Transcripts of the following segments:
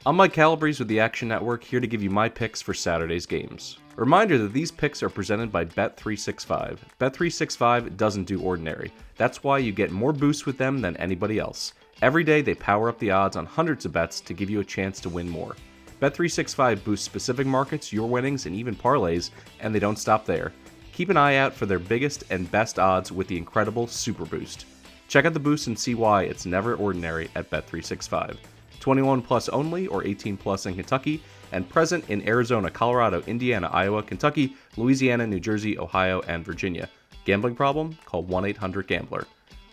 I'm Mike Calabrese with the Action Network, here to give you my picks for Saturday's games. A reminder that these picks are presented by Bet365. Bet365 doesn't do ordinary. That's why you get more boosts with them than anybody else. Every day they power up the odds on hundreds of bets to give you a chance to win more. Bet365 boosts specific markets, your winnings, and even parlays, and they don't stop there. Keep an eye out for their biggest and best odds with the incredible Super Boost. Check out the boost and see why it's never ordinary at Bet365. 21 plus only, or 18 plus in Kentucky, and present in Arizona, Colorado, Indiana, Iowa, Kentucky, Louisiana, New Jersey, Ohio, and Virginia. Gambling problem? Call 1-800-GAMBLER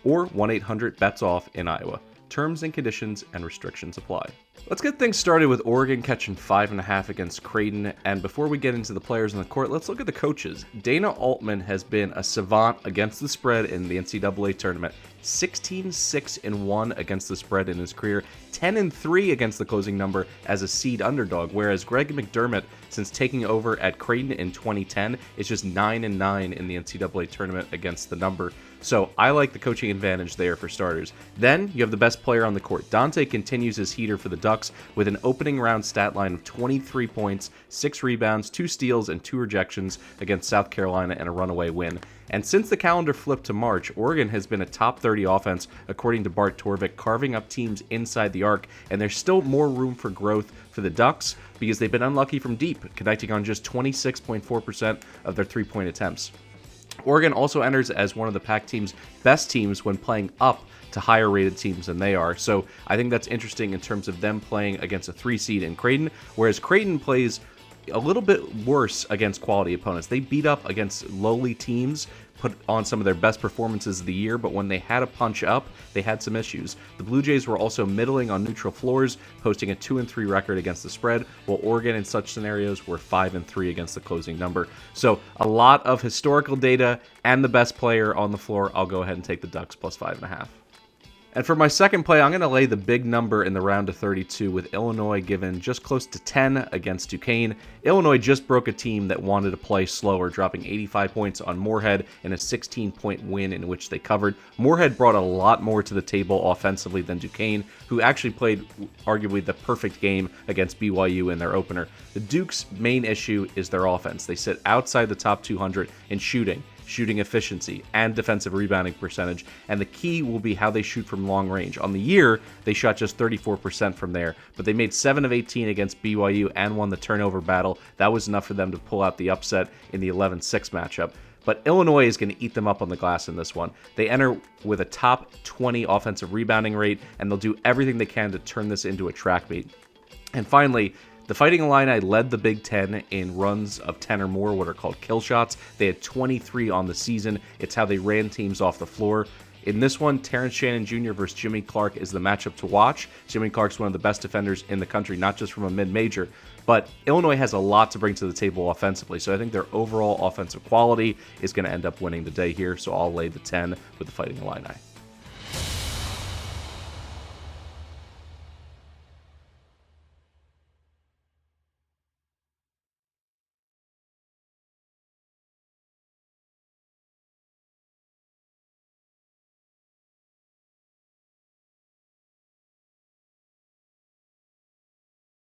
or 1-800-BETS-OFF in Iowa. Terms and conditions and restrictions apply. Let's get things started with Oregon catching 5.5 against Creighton, and before we get into the players on the court, let's look at the coaches. Dana Altman has been a savant against the spread in the NCAA tournament. 16-6-1 against the spread in his career, 10-3 against the closing number as a seed underdog, whereas Greg McDermott, since taking over at Creighton in 2010, is just 9-9 in the NCAA tournament against the number. So I like the coaching advantage there for starters. Then you have the best player on the court. Dante continues his heater for the Ducks with an opening round stat line of 23 points, 6 rebounds, 2 steals, and 2 rejections against South Carolina and a runaway win. And since the calendar flipped to March, Oregon has been a top 30 offense, according to Bart Torvik, carving up teams inside the arc, and there's still more room for growth for the Ducks because they've been unlucky from deep, connecting on just 26.4% of their three-point attempts. Oregon also enters as one of the Pac-team's best teams when playing up to higher rated teams than they are, so I think that's interesting in terms of them playing against a 3 seed in Creighton, whereas Creighton plays a little bit worse against quality opponents. They beat up against lowly teams, put on some of their best performances of the year, but when they had to punch up, they had some issues. The Blue Jays were also middling on neutral floors, posting a 2-3 record against the spread, while Oregon in such scenarios were 5-3 against the closing number. So a lot of historical data and the best player on the floor. I'll go ahead and take the Ducks plus 5.5. And for my second play, I'm going to lay the big number in the round of 32 with Illinois given just close to 10 against Duquesne. Illinois just broke a team that wanted to play slower, dropping 85 points on Morehead in a 16-point win in which they covered. Morehead brought a lot more to the table offensively than Duquesne, who actually played arguably the perfect game against BYU in their opener. The Duke's main issue is their offense. They sit outside the top 200 in shooting efficiency, and defensive rebounding percentage, and the key will be how they shoot from long range. On the year, they shot just 34% from there, but they made 7 of 18 against BYU and won the turnover battle. That was enough for them to pull out the upset in the 11-6 matchup. But Illinois is going to eat them up on the glass in this one. They enter with a top 20 offensive rebounding rate, and they'll do everything they can to turn this into a track meet. And finally, the Fighting Illini led the Big Ten in runs of 10 or more, what are called kill shots. They had 23 on the season. It's how they ran teams off the floor. In this one, Terrence Shannon Jr. versus Jimmy Clark is the matchup to watch. Jimmy Clark's one of the best defenders in the country, not just from a mid-major, but Illinois has a lot to bring to the table offensively, so I think their overall offensive quality is going to end up winning the day here, so I'll lay the 10 with the Fighting Illini.